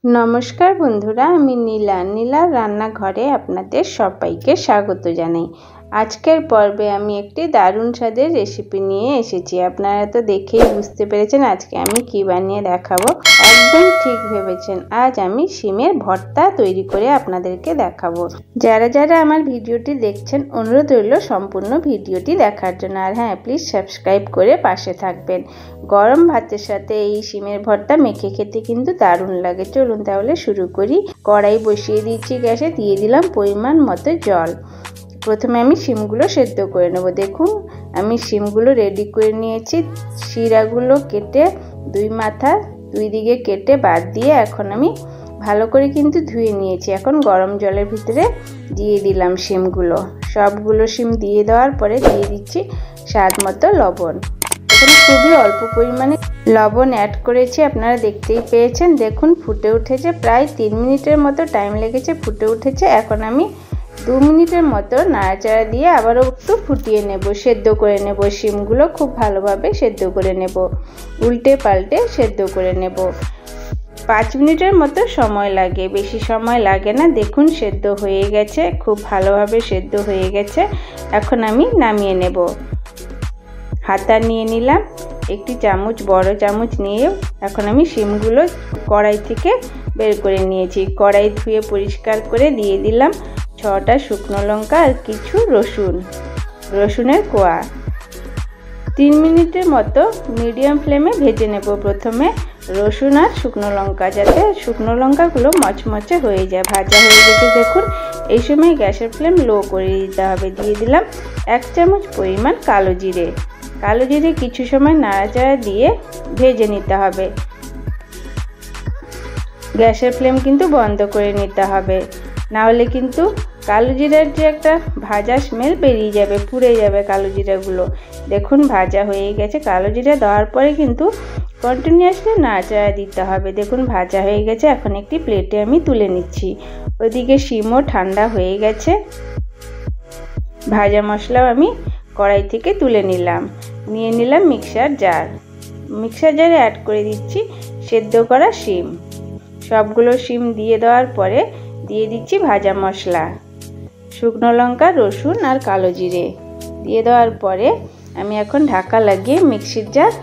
नमस्कार बंधुरा आमी नीलार रान्नाघरे आपनादेर सबाइके स्वागत जानाई। आजकेर पर्वे आमी एकटी दारुण स्वादेर रेसिपि निये एसेछि। आपनारा तो देखेई बुझते पेरेछेन आजके आमी कि बानिये देखाबो। एकदम ठीक भेबेछेन, आज आमी शिमेर भर्ता तैरी करे आपनादेरके देखाबो। जारा जारा आमार भिडियोटी देखछेन अनुरोध रइलो सम्पूर्ण भिडियोटी देखार जोन्नो। आर हाँ, प्लिज सबस्क्राइब करे पाशे थाकबेन। गरम भातेर साथे एई शिमेर भर्ता मेखे खेते किन्तु दारुण लागे। चलुन ताहले शुरू करी। कड़ाई बसिए दिয়েছি গ্যাসে, দিয়ে দিলাম পরিমাণ মতো জল। প্রথমে আমি শিমগুলো সেদ্ধ করে নেব। দেখুন আমি শিমগুলো রেডি করে নিয়েছি। শিরাগুলো কেটে দুই মাথা দুই দিকে কেটে বাদ দিয়ে এখন আমি ভালো করে কিন্তু ধুয়ে নিয়েছি। এখন গরম জলের ভিতরে দিয়ে দিলাম শিমগুলো। সবগুলো শিম দিয়ে দেওয়ার পরে দিয়ে দিচ্ছি স্বাদ মতো লবণ। এখানে খুবই অল্প পরিমাণে লবণ অ্যাড করেছি, আপনারা দেখতেই পেয়েছেন। দেখুন ফুটে উঠেছে, প্রায় 3 মিনিটের মতো টাইম লেগেছে ফুটে উঠেছে। এখন আমি 2 মিনিটের মতো নাড়াচাড়া দিয়ে আবারও একটু ফুটিয়ে নেব, সেদ্ধ করে নেব। শিমগুলো খুব ভালোভাবে সেদ্ধ করে নেব, উল্টে পাল্টে সেদ্ধ করে নেব। 5 মিনিটের মতো সময় লাগে, বেশি সময় লাগে না। দেখুন সেদ্ধ হয়ে গেছে, খুব ভালোভাবে সেদ্ধ হয়ে গেছে। এখন আমি নামিয়ে নেব। হাতা নিয়ে নিলাম, একটি চামচ বড় চামচ নিয়ে এখন আমি শিমগুলো কড়াই থেকে বের করে নিয়েছি। কড়াই ধুয়ে পরিষ্কার করে দিয়ে দিলাম 6টা শুকনো লঙ্কা আর কিছু রসুনের কোয়া। 3 মিনিটের মতো মিডিয়াম ফ্লেমে ভেজে নেব প্রথমে রসুন আর শুকনো লঙ্কা, যাতে শুকনো লঙ্কাগুলো মচমচে হয়ে যায়। ভাজা হয়ে গেছে দেখুন। এই সময় গ্যাসের ফ্লেম লো করে দিতে হবে। দিয়ে দিলাম 1 চামচ পরিমাণ কালো জিরে। কালো জিরে কিছু সময় নাড়াচাড়া দিয়ে ভেজে নিতে হবে। গ্যাসের ফ্লেম কিন্তু বন্ধ করে নিতে হবে, না হলে কিন্তু কালো জিরার যে একটা ভাজা স্মেল বেরিয়ে যাবে, পুড়ে যাবে কালো জিরাগুলো। দেখুন ভাজা হয়ে গেছে। কালো জিরা দেওয়ার পরে কিন্তু কন্টিনিউয়াসলি নাড়াচাড়া দিতে হবে। দেখুন ভাজা হয়ে গেছে। এখন একটি প্লেটে আমি তুলে নিচ্ছি। ওইদিকে শিমও ঠান্ডা হয়ে গেছে। ভাজা মশলাও আমি কড়াই থেকে তুলে নিলাম। নিয়ে নিলাম মিক্সার জারে অ্যাড করে দিচ্ছি সেদ্ধ করা শিম। সবগুলো শিম দিয়ে দেওয়ার পরে দিয়ে দিচ্ছি ভাজা মশলা, শুকনো লঙ্কা, রসুন আর কালো জিরে দিয়ে দেওয়ার পরে আমি এখন ঢাকা লাগিয়ে মিক্সির জার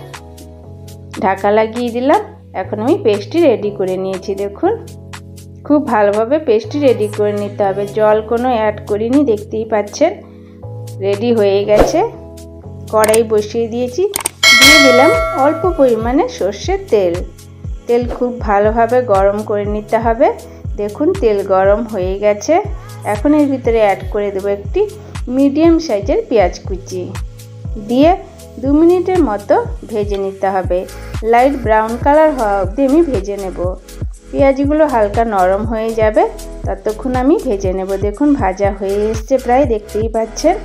ঢাকা লাগিয়ে দিলাম। এখন আমি পেস্টটি রেডি করে নিয়েছি। দেখুন খুব ভালোভাবে পেস্টটি রেডি করে নিতে হবে। জল কোনো অ্যাড করিনি, দেখতেই পাচ্ছেন। রেডি হয়ে গেছে। কড়াই বসিয়ে দিয়েছি, দিয়ে দিলাম অল্প পরিমাণে সর্ষের তেল খুব ভালোভাবে গরম করে নিতে হবে। দেখুন তেল গরম হয়ে গেছে। এখন এর ভিতরে অ্যাড করে দেবো একটি মিডিয়াম সাইজের পেঁয়াজ কুচি, দিয়ে 2 মিনিটের মতো ভেজে নিতে হবে। লাইট ব্রাউন কালার হওয়া অবধি আমি ভেজে নেব। পেঁয়াজগুলো হালকা নরম হয়ে যাবে, ততক্ষণ আমি ভেজে নেব। দেখুন ভাজা হয়ে এসছে, প্রায় দেখতেই পাচ্ছেন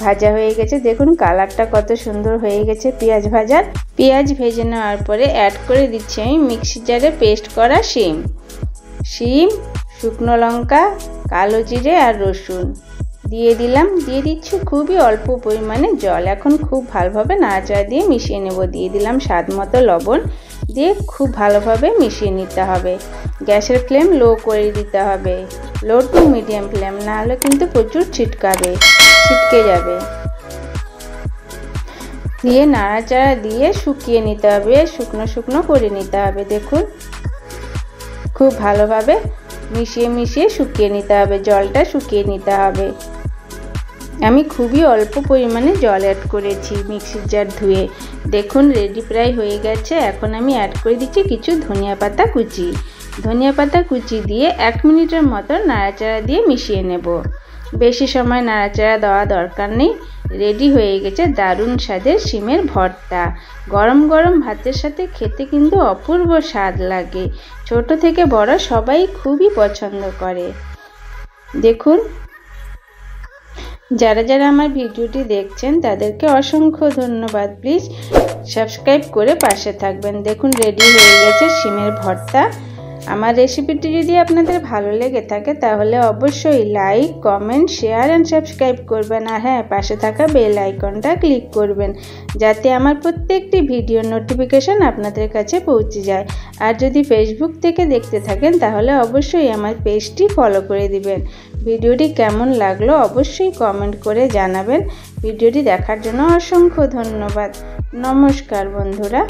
ভাজা হয়ে গেছে। দেখুন কালারটা কত সুন্দর হয়ে গেছে পেঁয়াজ ভেজে নেওয়ার পরে অ্যাড করে দিচ্ছি আমি মিক্সি জারে পেস্ট করা শিম, শুকনো লঙ্কা, কালো জিরে আর রসুন দিয়ে দিলাম। দিয়ে দিচ্ছি খুবই অল্প পরিমাণে জল। এখন খুব ভালোভাবে নাড়াচাড়া দিয়ে মিশিয়ে নেব। দিয়ে দিলাম স্বাদ মতো লবণ, দিয়ে খুব ভালোভাবে মিশিয়ে নিতে হবে। গ্যাসের ফ্লেম লো করে দিতে হবে, লো টু মিডিয়াম ফ্লেম, না হলে কিন্তু প্রচুর ছিটকে যাবে। দিয়ে নাড়াচাড়া দিয়ে শুকিয়ে নিতে হবে, শুকনো করে নিতে হবে। দেখুন খুব ভালোভাবে মিশিয়ে শুকিয়ে নিতে হবে, জলটা শুকিয়ে নিতে হবে। আমি খুবই অল্প পরিমাণে জল অ্যাড করেছি মিক্সির জার ধুয়ে। দেখুন রেডি প্রায় হয়ে গেছে। এখন আমি অ্যাড করে দিচ্ছি কিছু ধনিয়া পাতা কুচি দিয়ে 1 মিনিটের মতো নাড়াচাড়া দিয়ে মিশিয়ে নেব। বেশি সময় নাড়াচাড়া দেওয়া দরকার নেই। রেডি হয়ে গেছে দারুণ স্বাদের শিমের ভর্তা। গরম গরম ভাতের সাথে খেতে কিন্তু অপূর্ব স্বাদ লাগে। ছোট থেকে বড় সবাই খুবই পছন্দ করে। দেখুন যারা আমার ভিডিওটি দেখছেন তাদেরকে অসংখ্য ধন্যবাদ। প্লিজ সাবস্ক্রাইব করে পাশে থাকবেন। দেখুন রেডি হয়ে গেছে শিমের ভর্তা। আমার রেসিপিটি যদি আপনাদের ভালো লেগে থাকে তাহলে অবশ্যই like, comment, share and subscribe করবেন। আর হ্যাঁ, পাশে থাকা বেল আইকনটা ক্লিক করবেন যাতে আমার প্রত্যেকটি ভিডিওর নোটিফিকেশান আপনাদের কাছে পৌঁছে যায়। আর যদি ফেসবুক থেকে দেখতে থাকেন তাহলে অবশ্যই আমার পেজটি ফলো করে দিবেন। ভিডিওটি কেমন লাগলো অবশ্যই কমেন্ট করে জানাবেন। ভিডিওটি দেখার জন্য অসংখ্য ধন্যবাদ। নমস্কার বন্ধুরা।